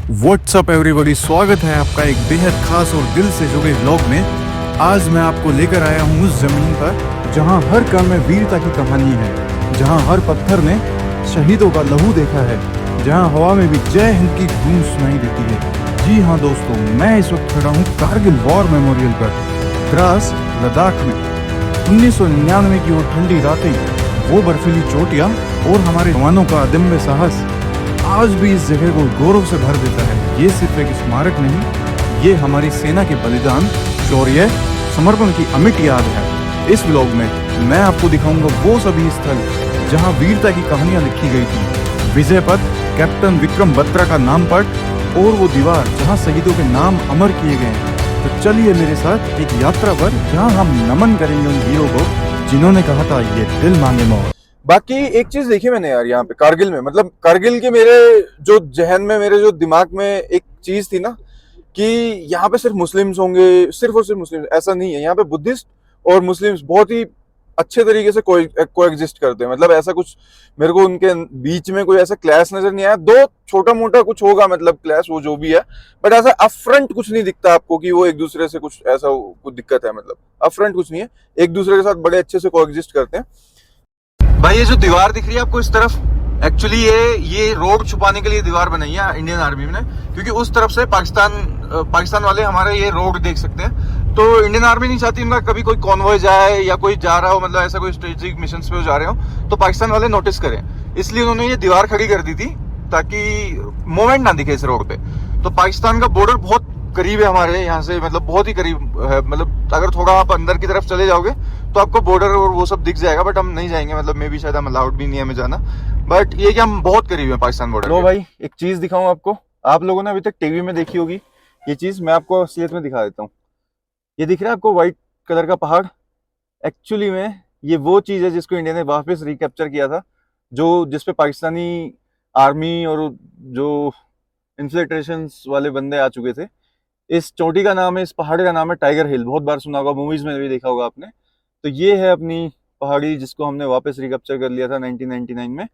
WhatsApp everybody, स्वागत है आपका एक बेहद खास और दिल से जुड़े व्लॉग में। आज मैं आपको लेकर आया हूँ उस जमीन पर जहाँ हर कण में वीरता की कहानी है, जहाँ हर पत्थर ने शहीदों का लहू देखा है, जहाँ हवा में भी जय हिंद की गूंज सुनाई देती है। जी हाँ दोस्तों, मैं इस वक्त खड़ा हूँ कारगिल वॉर मेमोरियल पर, द्रास लद्दाख में। 1999 की वो ठंडी रातें, वो बर्फीली चोटियाँ और हमारे जवानों का अदम्य साहस आज भी इस जगह को गौरव से भर देता है। ये सिर्फ एक स्मारक नहीं, ये हमारी सेना के बलिदान, शौर्य, समर्पण की अमिट याद है। इस व्लॉग में मैं आपको दिखाऊंगा वो सभी स्थल जहां वीरता की कहानियां लिखी गई थी, विजय पथ, कैप्टन विक्रम बत्रा का नाम पट और वो दीवार जहां शहीदों के नाम अमर किए गए हैं। तो चलिए मेरे साथ एक यात्रा पर, जहां हम नमन करेंगे उन वीरों को जिन्होंने कहा था ये दिल मांगे मौत। बाकी एक चीज देखी मैंने यार यहाँ पे कारगिल में, मतलब कारगिल के मेरे जो जहन में, मेरे जो दिमाग में एक चीज थी ना कि यहाँ पे सिर्फ मुस्लिम्स होंगे, सिर्फ और सिर्फ मुस्लिम। ऐसा नहीं है, यहाँ पे बुद्धिस्ट और मुस्लिम्स बहुत ही अच्छे तरीके से कोएग्जिस्ट करते हैं। मतलब ऐसा कुछ मेरे को उनके बीच में कोई ऐसा क्लैश नजर नहीं आया। दो छोटा मोटा कुछ होगा, मतलब क्लैश, वो जो भी है, बट ऐसा अफरंट कुछ नहीं दिखता आपको कि वो एक दूसरे से कुछ ऐसा कुछ दिक्कत है। मतलब अफरंट कुछ नहीं है, एक दूसरे के साथ बड़े अच्छे से कोएग्जिस्ट करते हैं। भाई ये जो दीवार दिख रही है आपको इस तरफ, एक्चुअली ये रोड छुपाने के लिए दीवार बनाई है इंडियन आर्मी ने, क्योंकि उस तरफ से पाकिस्तान वाले हमारे ये रोड देख सकते हैं। तो इंडियन आर्मी नहीं चाहती उनका कभी कोई कॉन्वॉय जाए या कोई जा रहा हो, मतलब ऐसा कोई स्ट्रेटेजिक मिशन पे जा रहे हो तो पाकिस्तान वाले नोटिस करें, इसलिए उन्होंने ये दीवार खड़ी कर दी थी ताकि मूवमेंट ना दिखे इस रोड पे। तो पाकिस्तान का बॉर्डर बहुत करीब है हमारे यहाँ से, मतलब बहुत ही करीब है। मतलब अगर थोड़ा आप अंदर की तरफ चले जाओगे तो आपको बॉर्डर और वो सब दिख जाएगा, बट हम नहीं जाएंगे, मतलब मे भी शायद हम अलाउड भी नहीं है हमें जाना, बट ये कि हम बहुत करीब है पाकिस्तान बॉर्डर। लो भाई, एक चीज दिखाऊं आपको, आप लोगों ने अभी तक टीवी में देखी होगी ये चीज, मैं आपको असलियत में दिखा देता हूँ। ये दिख रहा है आपको व्हाइट कलर का पहाड़? एक्चुअली में ये वो चीज है जिसको इंडिया ने वापस रिकैप्चर किया था, जो जिसपे पाकिस्तानी आर्मी और जो इन्फिल्ट्रेशन वाले बंदे आ चुके थे। इस चोटी का नाम है, इस पहाड़ी का नाम है टाइगर हिल। बहुत बार सुना होगा, मूवीज में भी देखा होगा आपने। तो ये है अपनी पहाड़ी जिसको हमने वापस रिकैप्चर कर लिया था 1999 में,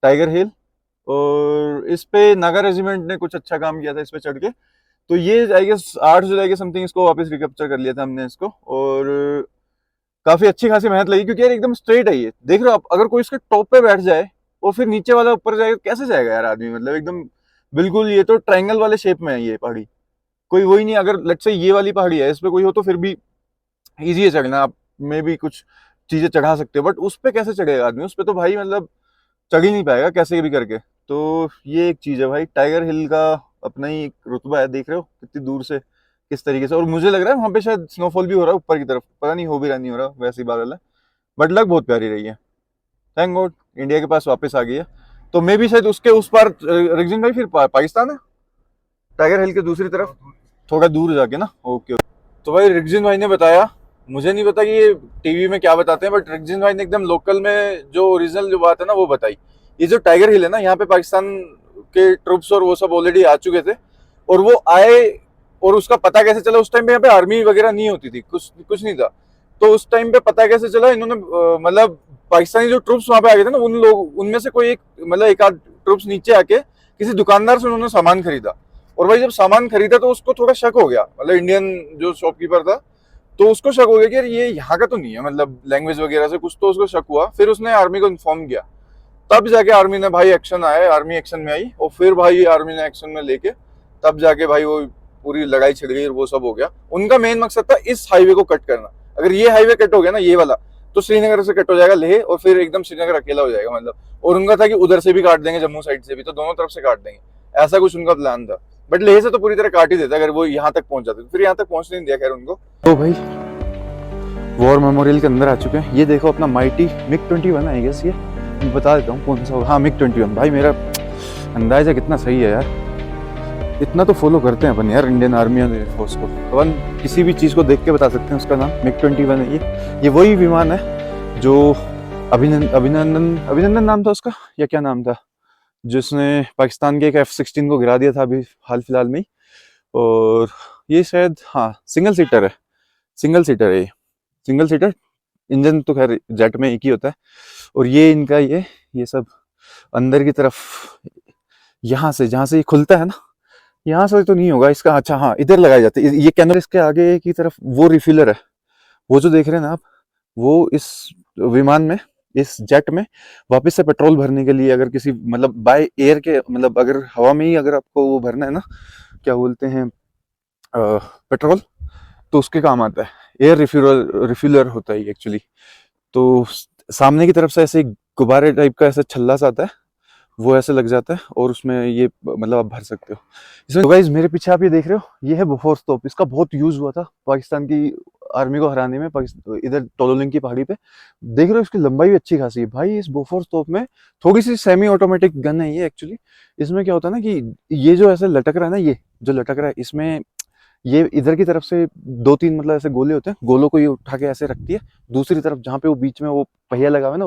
टाइगर हिल। और इस पे नागा रेजिमेंट ने कुछ अच्छा काम किया था इस पे चढ़ के। तो ये आई गेस 8 जुलाई के समथिंग इसको वापस रिकैप्चर कर लिया था हमने इसको, और काफी अच्छी खासी मेहनत लगी, क्योंकि यार एकदम स्ट्रेट है ये। देख रहे हो आप, अगर कोई इसके टॉप पे बैठ जाए और फिर नीचे वाला ऊपर जाएगा, कैसे जाएगा यार आदमी? मतलब एकदम बिल्कुल, ये तो ट्रायंगल वाले शेप में है ये पहाड़ी, कोई वही नहीं। अगर लेट्स से ये वाली पहाड़ी है, इस पे कोई हो तो फिर भी इजी है चढ़ना, आप में भी कुछ चीजें चढ़ा सकते हो, बट उस पे कैसे चढ़ेगा आदमी? उस पे तो भाई मतलब चढ़ ही नहीं पाएगा कैसे भी करके। तो ये एक चीज है भाई, टाइगर हिल का अपना ही एक रुतबा है। देख रहे हो कितनी दूर से किस तरीके से, और मुझे लग रहा है वहां पे शायद स्नोफॉल भी हो रहा है ऊपर की तरफ, पता नहीं हो भी रहा नहीं हो रहा, वैसे ही बादल है, बट लग बहुत प्यारी रही है। थैंक गॉड इंडिया के पास वापस आ गई है। तो मे भी शायद उसके उस पार रिगजिन भाई फिर पाकिस्तान है, टाइगर हिल के दूसरी तरफ थोड़ा दूर जाके ना। ओके। तो भाई रिगजिन भाई ने बताया, मुझे नहीं पता कि ये टीवी में क्या बताते हैं, बट रिगजिन भाई ने एकदम लोकल में जो ओरिजिनल जो बात है ना वो बताई। ये जो टाइगर हिल है ना, यहाँ पे पाकिस्तान के ट्रुप्स और वो सब ऑलरेडी आ चुके थे, और वो आए, और उसका पता कैसे चला? उस टाइम पे यहाँ पे आर्मी वगैरह नहीं होती थी, कुछ नहीं था। तो उस टाइम पे पता कैसे चला? इन्होंने मतलब पाकिस्तानी जो ट्रुप्स वहां पे आ गए थे ना, उन लोग उनमें से कोई एक, मतलब एक आध ट्रुप्स नीचे आके किसी दुकानदार से उन्होंने सामान खरीदा, और भाई जब सामान खरीदा तो उसको थोड़ा शक हो गया, मतलब इंडियन जो शॉपकीपर था, तो उसको शक हो गया कि यार ये यहाँ का तो नहीं है, मतलब लैंग्वेज वगैरह से कुछ तो उसको शक हुआ। फिर उसने आर्मी को इन्फॉर्म किया, तब जाके आर्मी ने भाई एक्शन आया, आर्मी एक्शन में आई, और फिर भाई आर्मी ने एक्शन में लेके तब जाके भाई वो पूरी लड़ाई छिड़ गई और वो सब हो गया। उनका मेन मकसद था इस हाईवे को कट करना। अगर ये हाईवे कट हो गया ना, ये वाला, तो श्रीनगर से कट हो जाएगा लेह, और फिर एकदम श्रीनगर अकेला हो जाएगा मतलब। और उनका था कि उधर से भी काट देंगे, जम्मू साइड से भी, तो दोनों तरफ से काट देंगे, ऐसा कुछ उनका प्लान था। बट लेह से तो पूरी तरह काट ही देता अगर वो यहाँ तक पहुंच जाते, फिर यहाँ तक पहुंचने नहीं दिया खैर उनको। तो भाई वॉर मेमोरियल के अंदर आ चुके हैं। ये देखो अपना माइटी मिग 21 आई गेस, ये बता देता हूँ कौन सा होगा। हाँ, मिग 21। भाई मेरा अंदाजा कितना सही है यार, इतना तो फॉलो करते हैं अपन यार इंडियन आर्मी और एयरफोर्स को। अपन किसी भी चीज़ को देख के बता सकते हैं उसका नाम। मिग 21 है ये वही विमान है जो अभिनंदन नाम था उसका, या क्या नाम था, जिसने पाकिस्तान के एक F-16 को गिरा दिया था अभी हाल फिलहाल में ही। और ये शायद, हाँ, सिंगल सीटर है ये, सिंगल सीटर। इंजन तो खैर जेट में एक ही होता है। और ये इनका ये सब अंदर की तरफ यहाँ से जहाँ से ये खुलता है ना, यहाँ से तो नहीं होगा इसका। अच्छा हाँ, इधर लगाए जाते हैं ये कैनोन। इसके आगे की तरफ वो रिफिलर है, वो जो देख रहे हैं ना आप, वो इस विमान में, इस जेट में वापस से पेट्रोल भरने के लिए, अगर किसी मतलब बाय एयर के, मतलब अगर हवा में ही अगर आपको वो भरना है ना, क्या बोलते हैं, पेट्रोल, तो उसके काम आता है। एयर रिफिलर होता है एक्चुअली। तो सामने की तरफ से ऐसे गुब्बारे टाइप का ऐसा छल्ला सा आता है, वो ऐसे लग जाता है और उसमें ये मतलब आप भर सकते हो इसमें। तो गाइस मेरे पीछे आप ये देख रहे हो, ये है बोफोर्स तोप। इसका बहुत यूज हुआ था पाकिस्तान की आर्मी को हराने में, पाकिस्तान इधर टोलोलिंग की पहाड़ी पे। देख रहे हो इसकी लंबाई भी अच्छी खासी है भाई। इस बोफोर्स तोप में थोड़ी सी सेमी ऑटोमेटिक गन है ये एक्चुअली। इसमें क्या होता है ना कि ये जो ऐसे लटक रहा है ना, ये जो लटक रहा है, इसमें ये इधर की तरफ से 2-3 मतलब ऐसे गोले होते हैं, गोलों को ये उठा के ऐसे रखती है। दूसरी तरफ जहाँ पे वो बीच में वो पहिया लगा हुआ है ना,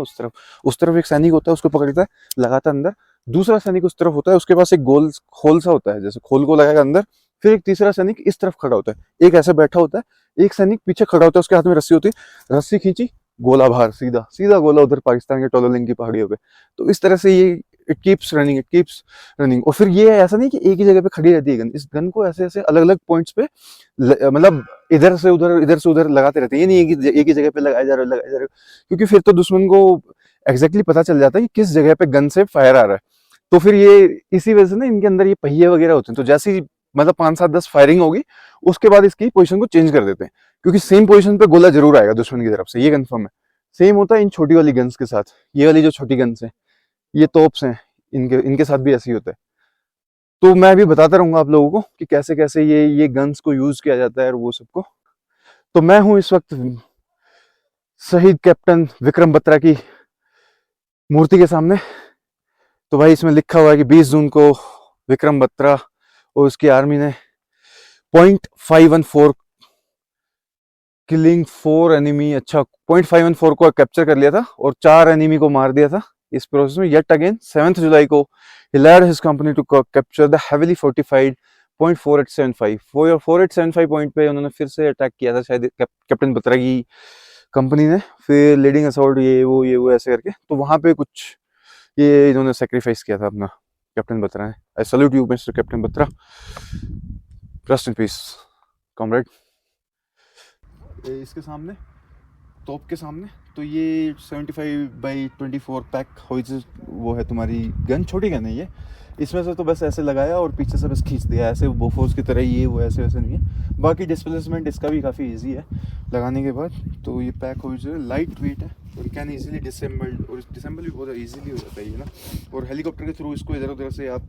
उस तरफ एक सैनिक होता है, उसको पकड़ता है, लगाता है अंदर। दूसरा सैनिक उस तरफ होता है, उसके पास एक गोल खोल सा होता है, जैसे खोल को लगाएगा अंदर। फिर एक तीसरा सैनिक इस तरफ खड़ा होता है, एक ऐसे बैठा होता है, एक सैनिक पीछे खड़ा होता है, उसके हाथ में रस्सी होती है, रस्सी खींची, गोला बाहर, सीधा सीधा गोला उधर पाकिस्तान के टोलोलिंग की पहाड़ियों पे। तो इस तरह से ये इट कीप्स रनिंग। और फिर ये ऐसा नहीं कि एक ही जगह पे खड़ी रहती है गन। इस गन को ऐसे ऐसे अलग अलग पॉइंट्स पे मतलब इधर से उधर लगाते रहते हैं। ये नहीं है कि एक ही जगह पे लगाए जा रहे हो, क्योंकि फिर तो दुश्मन को एग्जैक्टली पता चल जाता है कि किस जगह पे गन से फायर आ रहा है। तो फिर ये इसी वजह से ना इनके अंदर ये पहिए वगैरह होते हैं। तो जैसे ही मतलब 5-7-10 फायरिंग होगी, उसके बाद इसकी पोजीशन को चेंज कर देते हैं, क्योंकि सेम पोजीशन पे गोला जरूर आएगा दुश्मन की तरफ से, ये कंफर्म है। सेम होता है इन छोटी वाली गन्स के साथ। ये वाली जो छोटी गन्स है, ये तोप्स हैं, इनके साथ भी ऐसे ही होता है। तो मैं भी बताता रहूंगा आप लोगों को कि कैसे कैसे ये गन्स को यूज किया जाता है और वो सबको। तो मैं हूं इस वक्त शहीद कैप्टन विक्रम बत्रा की मूर्ति के सामने। तो भाई इसमें लिखा हुआ है कि 20 जून को विक्रम बत्रा और उसकी आर्मी ने .514 किलिंग 4 एनिमी, अच्छा .514 को कैप्चर कर लिया था और 4 एनिमी को मार दिया था इस प्रोसेस में। येट अगेन 7 जुलाई को he led his company to capture the heavily fortified .4875 4875 point पे उन्होंने फिर से अटैक किया था शायद कैप्टन बत्रा की कंपनी ने। फिर लीडिंग असॉल्ट ये वो ऐसे करके, तो वहां पे कुछ ये इन्होंने सेक्रीफाइस किया था अपना, कैप्टन बत्रा ने। I salute you mister captain Batra, rest in peace comrade. इसके सामने, तोप के सामने, तो ये 75x24 पैक वो है तुम्हारी गन, छोटी गन है ये। इसमें से तो बस ऐसे लगाया और पीछे से बस खींच दिया, ऐसे बोफोर्स की तरह ये वो ऐसे वैसे नहीं है। बाकी डिस्प्लेसमेंट इसका भी काफ़ी इजी है लगाने के बाद। तो ये पैक हो जो लाइट वेट है और कैन इजीली डिसेंबल, और डिसेंबल भी बहुत इजीली हो जाता है ये ना। और हेलीकॉप्टर के थ्रू इसको इधर उधर से आप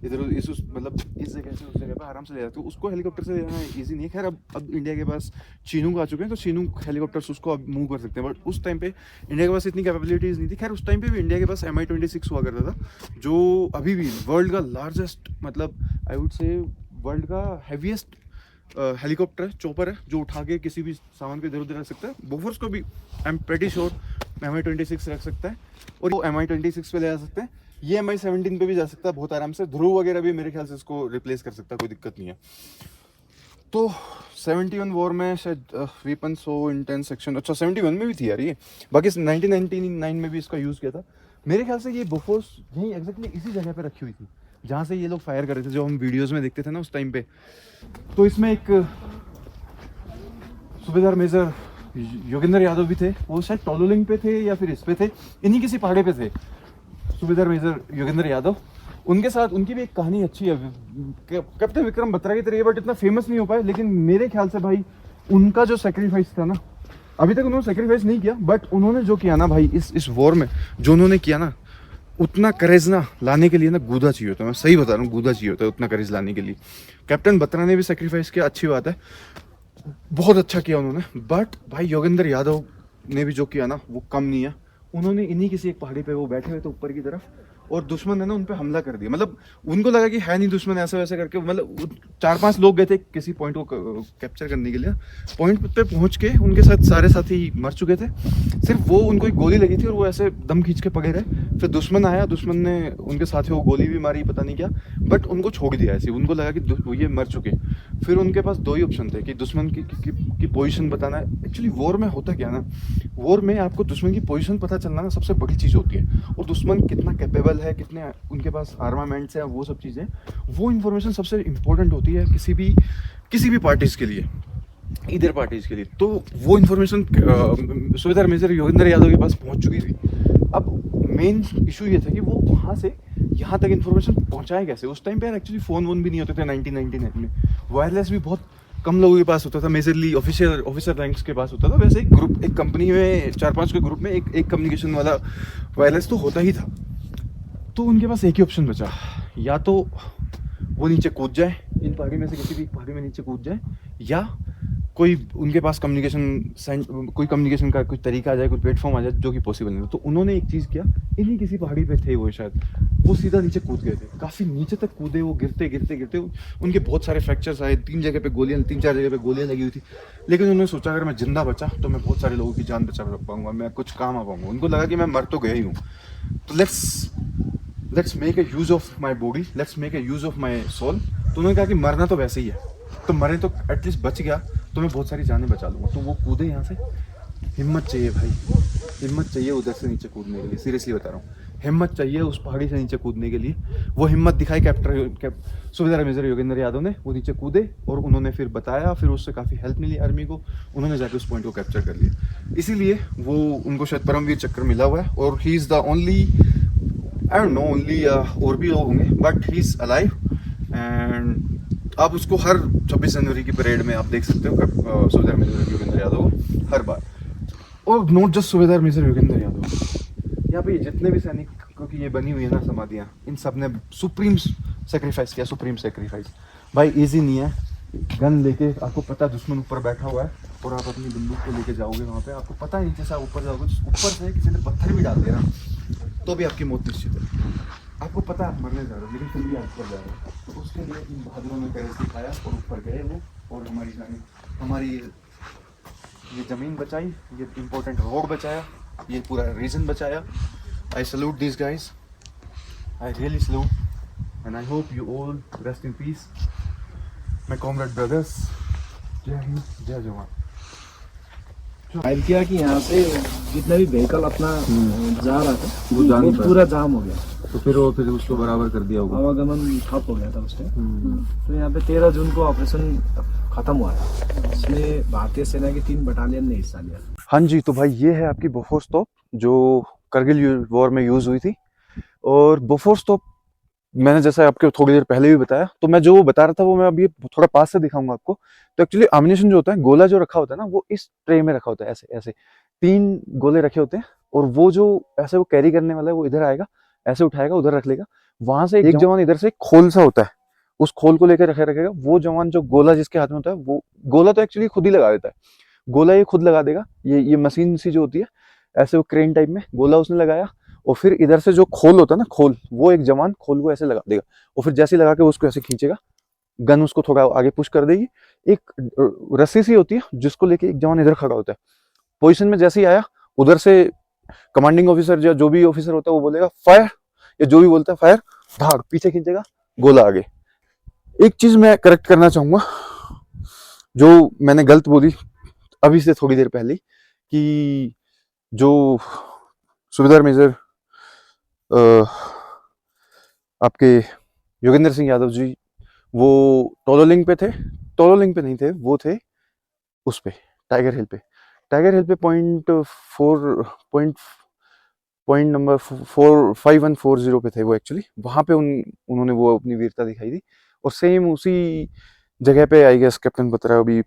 मतलब इस जगह से उस जगह पर आराम से ले जाते हो। उसको हेलीकॉप्टर से जाना ईजी नहीं है। खैर अब इंडिया के पास चीनूक आ चुके हैं, तो चीनूक हेलीकॉप्टर्स उसको अब मूव कर सकते हैं। बट उस टाइम पे इंडिया के पास इतनी कैपेबिलिटीज़ नहीं थी। खैर उस टाइम पे भी इंडिया के पास Mi-26 हुआ करता था, जो अभी भी वर्ल्ड का लार्जेस्ट, मतलब आई वुड से वर्ल्ड का हैवीएस्ट हेलीकॉप्टर है, चोपर है, जो उठा के किसी भी सामान को इधर उधर रख सकता है। बोफोर्स को भी I am pretty sure Mi-26 रख सकता है, और वो Mi-26 पे ले जा सकते हैं। ये Mi-17 पे भी जा सकता है बहुत आराम से। ध्रुव वगैरह भी मेरे ख्याल से इसको रिप्लेस कर सकता है, कोई दिक्कत नहीं है। तो 71 वॉर में शायद वेपन सो इंटेंस सेक्शन, अच्छा 71 में भी थी यार ये। बाकी 1999 में भी इसका यूज़ किया था मेरे ख्याल से। ये बोफोर्स यहीं एग्जैक्टली इसी जगह पे रखी हुई थी जहाँ से ये लोग फायर कर रहे थे, जो हम वीडियोज़ में देखते थे ना उस टाइम पे। तो इसमें एक सूबेदार मेजर योगेंद्र यादव भी थे, वो शायद टोलोलिंग पे थे या फिर इस पे थे, इन्हीं किसी पहाड़े पे थे सूबेदार मेजर योगेंद्र यादव। उनके साथ उनकी भी एक कहानी अच्छी है, कैप्टन विक्रम बत्रा की तरह, बट इतना फेमस नहीं हो पाए। लेकिन मेरे ख्याल से भाई उनका जो सेक्रीफाइस था ना, अभी तक उन्होंने सेक्रीफाइस नहीं किया, बट उन्होंने जो किया ना भाई इस वॉर में, जो उन्होंने किया ना, उतना करेज ना लाने के लिए ना गूदा चाहिए होता है। मैं सही बता रहा हूँ, गूदा चाहिए होता है उतना करेज लाने के लिए। कैप्टन बत्रा ने भी सेक्रीफाइस किया, अच्छी बात है, बहुत अच्छा किया उन्होंने। बट भाई योगेंद्र यादव ने भी जो किया ना वो कम नहीं है। उन्होंने इन्हीं किसी एक पहाड़ी पे वो बैठे हुए थे ऊपर की तरफ, और दुश्मन ने ना उन पे हमला कर दिया। मतलब उनको लगा कि है नहीं दुश्मन, ऐसे वैसे करके, मतलब 4-5 लोग गए थे किसी पॉइंट को कैप्चर करने के लिए। पॉइंट पे पहुंच के उनके साथ सारे साथी मर चुके थे, सिर्फ वो उनको एक गोली लगी थी और वो ऐसे दम खींच के पकड़े रहे। फिर दुश्मन आया, दुश्मन ने उनके साथियों को गोली भी मारी, पता नहीं क्या, बट उनको छोड़ दिया ऐसे। उनको लगा कि ये मर चुके, फिर उनके पास दो ही ऑप्शन थे कि दुश्मन की पोजीशन बताना है। एक्चुअली वॉर में होता क्या ना, वॉर में आपको दुश्मन की पोजीशन पता चलना ना सबसे बड़ी चीज़ होती है, और दुश्मन कितना कैपेबल है, कितने उनके पास आर्मामेंट्स हैं, वो सब चीज़ें, वो इन्फॉर्मेशन सबसे इम्पोर्टेंट होती है किसी भी पार्टीज़ के लिए, इधर पार्टीज के लिए। तो वो इन्फॉर्मेशन सुबेदार मेजर योगेंद्र यादव के पास पहुंच चुकी थी। अब मेन इशू ये था कि वो वहाँ से यहाँ तक इन्फॉर्मेशन पहुँचाए कैसे। उस टाइम पे यार एक्चुअली फ़ोन वोन भी नहीं होते थे 1999 में, वायरलेस भी बहुत कम लोगों के पास होता था, मेजरली ऑफिसर रैंक्स के पास होता था। वैसे एक कंपनी में 4-5 के ग्रुप में एक कम्युनिकेशन वाला वायरलेस तो होता ही था। तो उनके पास एक ही ऑप्शन बचा, या तो वो नीचे कूद जाए, इन पहाड़ी में से किसी भी पहाड़ी में नीचे कूद जाए, या कोई उनके पास कोई कम्युनिकेशन का कोई तरीका आ जाए, कोई प्लेटफॉर्म आ जाए जो कि पॉसिबल नहीं हो। तो उन्होंने एक चीज़ किया, इन्हीं किसी पहाड़ी पे थे वो शायद, वो सीधा नीचे कूद गए थे, काफ़ी नीचे तक कूदे वो, गिरते गिरते गिरते उनके बहुत सारे फ्रैक्चर्स आए, 3-4 जगह पे गोलियां लगी हुई थी। लेकिन उन्होंने सोचा अगर मैं जिंदा बचा तो मैं बहुत सारे लोगों की जान बचा पाऊंगा, मैं कुछ काम आ पाऊंगा। उनको लगा कि मैं मर तो गया ही हूँ, तो let's make a use of my body, let's make a use of my soul. तो उन्होंने कहा कि मरना तो वैसे ही है, तो मरे तो एटलीस्ट बच गया, तो मैं बहुत सारी जानें बचा लूँगा। तो वो कूदे यहाँ से। हिम्मत चाहिए भाई, हिम्मत चाहिए उधर से नीचे कूदने के लिए, सीरियसली बता रहा हूँ, हिम्मत चाहिए उस पहाड़ी से नीचे कूदने के लिए। वो हिम्मत दिखाई सुबेदार मेजर योगेंद्र यादव ने। वो नीचे कूदे और उन्होंने फिर बताया, फिर उससे काफ़ी हेल्प मिली आर्मी को, उन्होंने जाके उस पॉइंट को कैप्चर कर लिया। इसीलिए वो उनको शायद परमवीर चक्र मिला हुआ है, और he is the only, I don't know, only और भी लोग होंगे, but he is alive. And आप उसको हर 26 जनवरी की परेड में आप देख सकते हो, सुबेदार मेजर योगेंद्र यादव हर बार। और not just Subedar major Yogendra Yadav, यहाँ पे जितने भी सैनिकों की ये बनी हुई है ना समाधियाँ, इन सब ने सुप्रीम सेक्रीफाइस किया, सुप्रीम सेक्रीफाइस। भाई इजी नहीं है, गन लेके आपको पता है दुश्मन ऊपर बैठा हुआ है, और आप अपनी बंदूक को लेके जाओगे वहाँ पे, आपको पता है नीचे से आप ऊपर जाओगे, ऊपर से किसी ने पत्थर भी डाल दिया ना तो भी आपकी मौत निश्चित है। आपको पता है आप मरने जा रहे हो, लेकिन फिर भी आप ऊपर जा रहे हो। तो उसके लिए इन बहादुरों ने करेज दिखाया और ऊपर गए वो, और हमारी ये ज़मीन बचाई, ये इम्पोर्टेंट रोड बचाया, ये पूरा रीजन बचाया। I salute this guys, I really salute, and I hope you all rest in peace, my comrade brothers. जय हिंद, जय जवान। फाइल किया कि यहाँ से जितना भी व्हीकल अपना जा रहा था वो जा नहीं पाया। पूरा जाम हो गया, तो फिर उसको बराबर कर दिया होगा। आवागमन ठप हो गया था उस टाइम। तो यहाँ पे 13 जून को ऑपरेशन खत्म हुआ है, इसमें भारतीय सेना की 3 बटालियन ने हिस्सा लिया। हाँ जी, तो भाई ये है आपकी बोफोर्स तोप जो करगिल वॉर में यूज़ हुई थी। और बोफोर्स तोप मैंने जैसा आपको थोड़ी देर पहले भी बताया, तो मैं जो बता रहा था वो मैं अभी थोड़ा पास से दिखाऊंगा आपको। तो एक्चुअली एमिनेशन जो होता है, गोला जो रखा होता है ना, वो इस ट्रे में रखा होता है, ऐसे ऐसे 3 गोले रखे होते हैं, और वो जो ऐसे वो कैरी करने वाला है वो इधर आएगा, ऐसे उठाएगा, उधर रख लेगा। वहां से एक जवान इधर से एक खोल सा होता है, उस खोल को लेकर रखेगा। वो जवान जो गोला जिसके हाथ में होता है, वो गोला तो एक्चुअली खुद ही लगा देता है, गोला ये खुद लगा देगा। ये मशीन सी जो होती है, ऐसे वो क्रेन टाइप में गोला उसने लगाया, और फिर इधर से जो खोल होता है ना, खोल, वो एक जवान खोल को ऐसे लगा देगा, और फिर जैसे लगा के उसको ऐसे खींचेगा, गन उसको थोड़ा आगे पुश कर देगी। एक रस्सी सी होती है जिसको लेके एक जवान इधर खड़ा होता है। पोजीशन में जैसे ही आया, उधर से कमांडिंग ऑफिसर या जो भी ऑफिसर होता है वो बोलेगा फायर, या जो भी बोलता है फायर, भाग, पीछे खींचेगा, गोला आगे। एक चीज मैं करेक्ट करना चाहूंगा, जो मैंने गलत बोली अभी से थोड़ी देर पहले, कि जो सुबेदार मेजर आपके योगेंद्र सिंह यादव जी, वो टोलोलिंग पे थे, टोलोलिंग पे नहीं थे, वो थे उस पे टाइगर हिल पे, टाइगर हिल पे पॉइंट नंबर 5140 पे थे वो एक्चुअली। वहाँ पे उन्होंने वो अपनी वीरता दिखाई थी, और सेम उसी जगह पे आई गेस कैप्टन बत्रा भी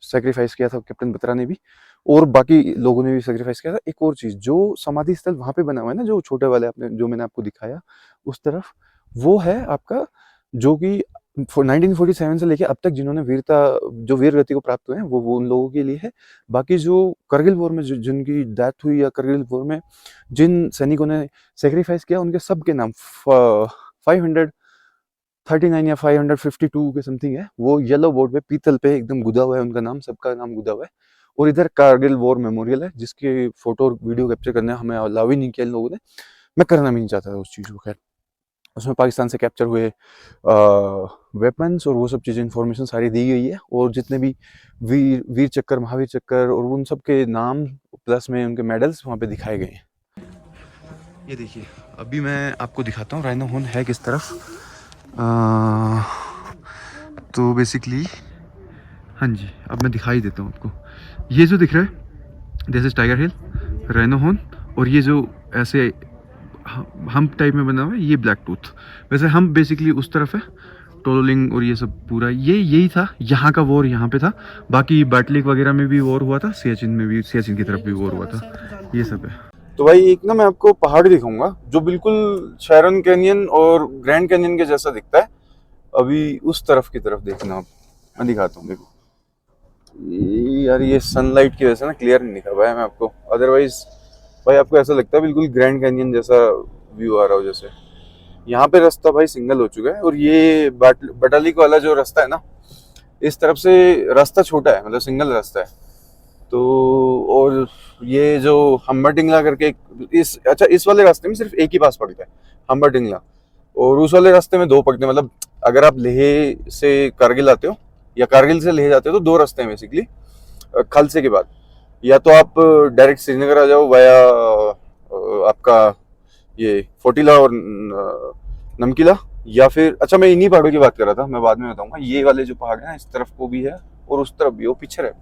सेक्रीफाइस किया था, कैप्टन बत्रा ने भी, और बाकी लोगों ने भी सेक्रीफाइस किया था। एक और चीज़, जो समाधि स्थल वहाँ पे बना हुआ है ना, जो छोटे वाले आपने जो मैंने आपको दिखाया उस तरफ, वो है आपका जो कि 1947 से लेके अब तक जिन्होंने जो वीर गति को प्राप्त हुए हैं, वो उन लोगों के लिए है। बाकी जो करगिल वॉर में जिनकी डेथ हुई, या करगिल वॉर में जिन सैनिकों ने सेक्रीफाइस किया, उनके सब के नाम 539 या 552 के समथिंग है, वो येलो बोर्ड पे पीतल पे एकदम गुदा हुआ है, उनका नाम, सबका नाम गुदा हुआ है। और इधर कारगिल वॉर मेमोरियल है, जिसके फोटो और वीडियो कैप्चर करने हमें अलाउ ही नहीं किया इन लोगों ने, मैं करना भी नहीं चाहता था उस चीज़ को। खैर, उसमें पाकिस्तान से कैप्चर हुए वेपन्स और वो सब चीज़ें इंफॉर्मेशन सारी दी गई है, और जितने भी वीर चक्कर, महावीर चक्कर और उन सब के नाम प्लस में उनके मेडल्स वहाँ पे दिखाए गए हैं। ये देखिए, अभी मैं आपको दिखाता हूँ राइनो हॉर्न है किस तरफ। तो बेसिकली हाँ जी, अब मैं दिखाई देता हूँ आपको। ये जो दिख रहा है this is tiger hill, rhino horn, और ये जो ऐसे हम टाइप में बना हुआ है ये ब्लैक टूथ। वैसे हम बेसिकली उस तरफ है, टोलोलिंग और ये सब पूरा यही था। यहाँ का वॉर यहाँ पे था, बाकी बैटलिक वगैरह में भी वॉर हुआ था, सियाचिन में भी, सियाचिन की तरफ भी वॉर हुआ था, ये सब है। तो भाई एक ना मैं आपको पहाड़ दिखाऊंगा जो बिल्कुल शैरन कैनियन और ग्रैंड कैनियन के जैसा दिखता है। अभी उस तरफ की तरफ देखना आप, मैं दिखाता हूँ। देखो यार, ये सनलाइट की वजह से ना क्लियर नहीं दिखा पाया मैं आपको, अदरवाइज भाई आपको ऐसा लगता है बिल्कुल ग्रैंड कैनियन जैसा व्यू आ रहा हो जैसे। यहाँ पे रास्ता भाई सिंगल हो चुका है, और ये बटालिक वाला जो रास्ता है ना, इस तरफ से रास्ता छोटा है, मतलब सिंगल रास्ता है। तो और ये जो हम्बरडिंगला करके इस वाले रास्ते में सिर्फ एक ही पास पड़ता है, हम्बरडिंगला, और उस वाले रास्ते में दो पड़ते हैं। मतलब अगर आप लेह से कारगिल आते हो या कारगिल से लेह जाते हो तो दो रास्ते हैं बेसिकली खालसे के बाद। या तो आप डायरेक्ट श्रीनगर आ जाओ वाया आपका ये फोटिला और नमकीला, या फिर अच्छा मैं इन्हीं पहाड़ों की बात कर रहा था, मैं बाद में बताऊंगा। ये वाले जो पहाड़ हैं इस तरफ को भी है और उस तरफ भी, वो पीछे है।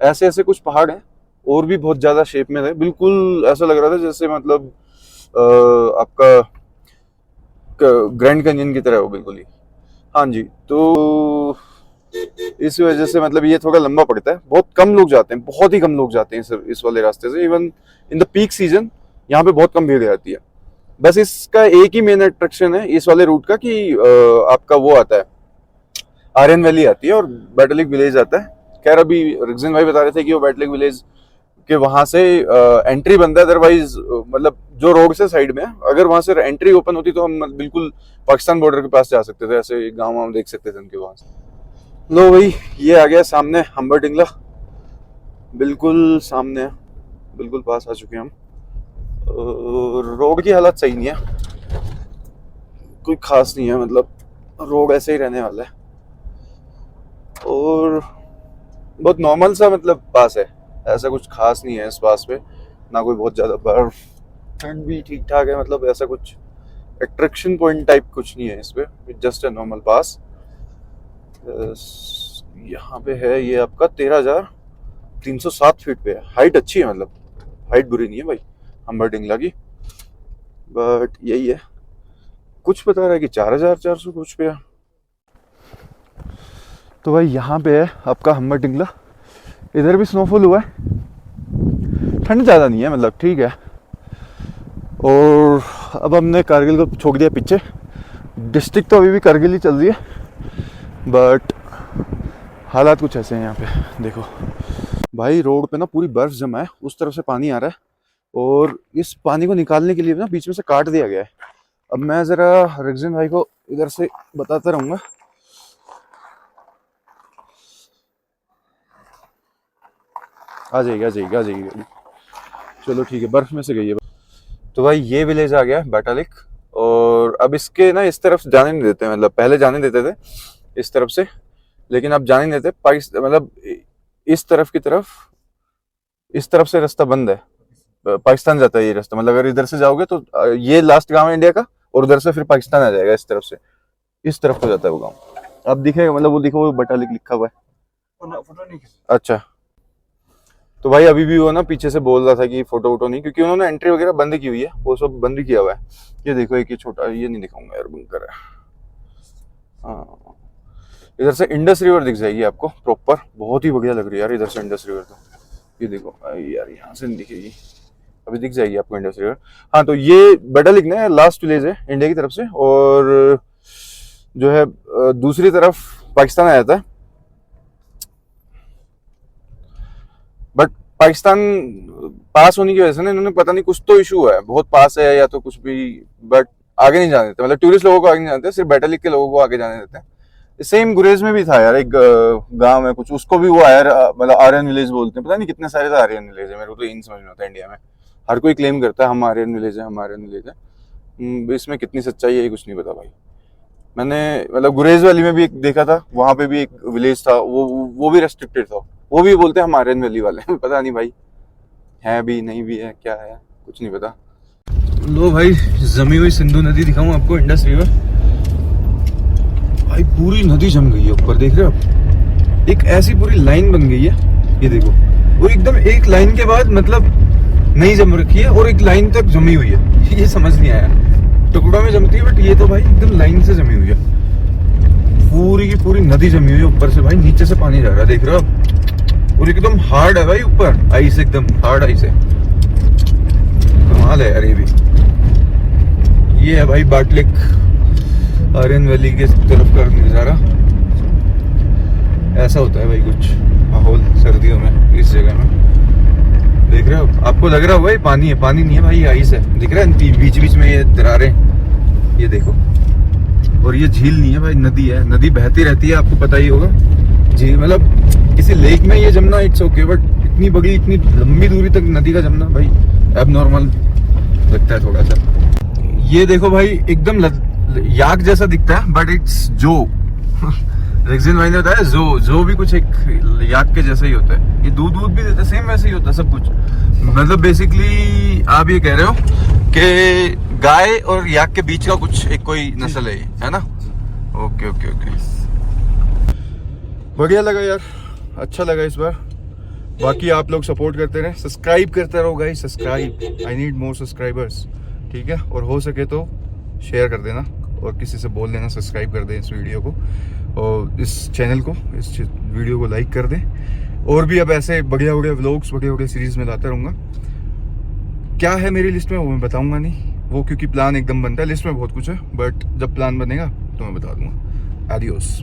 ऐसे ऐसे कुछ पहाड़ हैं और भी बहुत ज्यादा शेप में थे, बिल्कुल ऐसा लग रहा था जैसे मतलब आपका ग्रैंड कैनियन की तरह हो बिल्कुल ही। हाँ जी, तो इस वजह से मतलब ये थोड़ा लंबा पड़ता है, बहुत कम लोग जाते हैं, बहुत ही कम लोग जाते हैं इस वाले रास्ते से। Even in the peak season यहाँ पे बहुत कम भीड़ रहती है। बस इसका एक ही मेन अट्रैक्शन है इस वाले रूट का कि आपका वो आता है, आर्यन वैली आती है और बैटलिक विलेज आता है। खैर अभी रिक्जन भाई बता रहे थे कि वो बैटलिक विलेज के वहां से एंट्री बंद है, अदरवाइज मतलब जो रोड से साइड में है, अगर वहां से एंट्री ओपन होती तो हम बिल्कुल पाकिस्तान बॉर्डर के पास जा सकते थे, ऐसे गाँव वाँव देख सकते थे उनके वहां से। लो भाई, ये आ गया सामने हम्बरडिंगला, बिल्कुल सामने है, बिल्कुल पास आ चुके हैं हम। रोड की हालत सही नहीं है, कोई खास नहीं है, मतलब रोड ऐसे ही रहने वाला है और बहुत नॉर्मल सा मतलब पास है, ऐसा कुछ खास नहीं है इस पास पे, ना कोई बहुत ज्यादा बर्फ, ठंड भी ठीक ठाक है, मतलब ऐसा कुछ अट्रैक्शन पॉइंट टाइप कुछ नहीं है इस पे, जस्ट अ नॉर्मल पास। यहाँ पे है ये आपका 13,307 फीट पे है। हाइट अच्छी है, मतलब हाइट बुरी नहीं है भाई हम्बरडिंगला की, बट यही है, कुछ बता रहा है कि 4,400 कुछ पे है। तो भाई यहाँ पे है आपका हम्बरडिंगला, इधर भी स्नोफॉल हुआ है, ठंड ज़्यादा नहीं है, मतलब ठीक है। और अब हमने कारगिल को छोड़ दिया पीछे, डिस्ट्रिक्ट तो अभी भी कारगिल ही चल रही है, बट हालात कुछ ऐसे हैं यहाँ पे। देखो भाई, रोड पे ना पूरी बर्फ जमा है, उस तरफ से पानी आ रहा है और इस पानी को निकालने के लिए ना बीच में से काट दिया गया है। अब मैं जरा रिक्जन भाई को इधर से बताता रहूंगा। आ जाएगी आ जाएगी आ जाएगी, चलो ठीक है, बर्फ में से गई है। तो भाई ये विलेज आ गया बैटालिक, और अब इसके ना इस तरफ जाने नहीं देते, मतलब पहले जाने देते थे इस तरफ से, लेकिन अब जाने नहीं देते। मतलब इस तरफ की तरफ, इस तरफ से रास्ता बंद है, पाकिस्तान जाता है ये रास्ता। मतलब अगर इधर से जाओगे तो ये लास्ट गांव है इंडिया का, और उधर से फिर पाकिस्तान आ जाएगा इस तरफ से, इस तरफ को जाता है वो गांव। अब दिखेगा, मतलब वो दिखो, वो बैटालिक लिखा हुआ है। अच्छा, तो भाई अभी भी वो ना पीछे से बोल रहा था कि फोटो वोटो नहीं, क्योंकि उन्होंने एंट्री वगैरह बंद की हुई है, वो सब बंद किया हुआ है। ये देखो एक ये छोटा, ये नहीं दिखाऊंगा यार, bunker है। हाँ, इधर से इंडस रिवर दिख जाएगी आपको प्रॉपर, बहुत ही बढ़िया लग रही है यार इधर से इंडस रिवर। तो ये देखो यार, यहाँ से नहीं दिखेगी, अभी दिख जाएगी आपको इंडस रिवर। हाँ, तो ये बैटालिक ना लास्ट विलेज है इंडिया की तरफ से, और जो है दूसरी तरफ पाकिस्तान आ जाता है। बट पाकिस्तान पास होने की वजह से ना इन्होंने पता नहीं कुछ तो इशू हुआ है, बहुत पास है या तो कुछ भी, बट आगे नहीं जाने देते, मतलब टूरिस्ट लोगों को आगे नहीं जाने देते, सिर्फ बैटालिक के लोगों को आगे जाने देते हैं। सेम गुरेज में भी था यार, एक गांव है कुछ, उसको भी वो मतलब आर्यन विलेज बोलते हैं, पता नहीं कितने सारे तो आर्यन विलेज है, मेरे को तो इन समझ में आता है। इंडिया में हर कोई क्लेम करता है हम आर्यन विलेज है, हम आर्यन विलेज है, इसमें कितनी सच्चाई है ये कुछ नहीं पता भाई। मैंने मतलब गुरेज वैली में भी एक देखा था, वहां पे भी एक विलेज था, वो भी रेस्ट्रिक्टेड था। वो भी बोलते हैं हम आर्यन वैली वाले हैं। पता नहीं भाई है भी नहीं भी है, क्या है कुछ नहीं पता। लो भाई जमी हुई सिंधु नदी दिखाऊं आपको, इंडस रिवर। भाई पूरी नदी जम गई है ऊपर, देख रहे हो आप? एक ऐसी पूरी लाइन बन गई है, ये देखो। वो एकदम एक लाइन के बाद मतलब नहीं जम रखी है और एक लाइन तक जमी हुई है। ये समझ नहीं आया, टुकड़ों में जमती है बट ये तो भाई एकदम लाइन से जमी हुई है। पूरी की पूरी नदी जमी हुई है ऊपर से भाई, नीचे से पानी जा रहा है, देख रहे हो आप? और एकदम हार्ड है भाई ऊपर, आइस एकदम हार्ड आइस है। कमाल है यार ये भी। ये है भाई बाटलिक आर्यन वैली के तरफ का नज़ारा। ऐसा होता है भाई कुछ माहौल सर्दियों में इस जगह में, देख रहे हो? आपको लग रहा होगा ये पानी है, पानी नहीं है भाई, ये आइस है। दिख रहा है बीच बीच में ये दरारें, ये देखो। और ये झील नहीं है भाई, नदी है। नदी बहती रहती है, आपको पता ही होगा। झील मतलब किसी लेक में ये जमना इट्स ओके, बट इतनी बड़ी इतनी लंबी दूरी तक नदी का जमना भाई अब नॉर्मल लगता है थोड़ा सा। ये देखो भाई एकदम याक जैसा दिखता है बट इट्स जो रेक्सिन वाइन होता है, जो भी कुछ एक याक के जैसा ही होता है। ये दूध भी देता है, सेम वैसे ही होता है सब कुछ। मतलब बेसिकली आप ये कह रहे हो कि गाय और याक के बीच का कुछ एक कोई नस्ल है ना? ओके ओके ओके, बढ़िया लगा यार, अच्छा लगा इस बार। बाकी आप लोग सपोर्ट करते रहे, सब्सक्राइब करते रहो guys, subscribe. I need more subscribers, ठीक है? और हो सके तो शेयर कर देना और किसी से बोल देना सब्सक्राइब कर दें इस वीडियो को, और इस चैनल को, इस वीडियो को लाइक कर दें। और भी अब ऐसे बढ़िया बढ़िया व्लॉग्स, बढ़िया बढ़िया सीरीज में लाता रहूँगा। क्या है मेरी लिस्ट में वो मैं बताऊँगा नहीं, वो क्योंकि प्लान एकदम बनता है। लिस्ट में बहुत कुछ है बट जब प्लान बनेगा तो मैं बता दूँगा। एडियोस।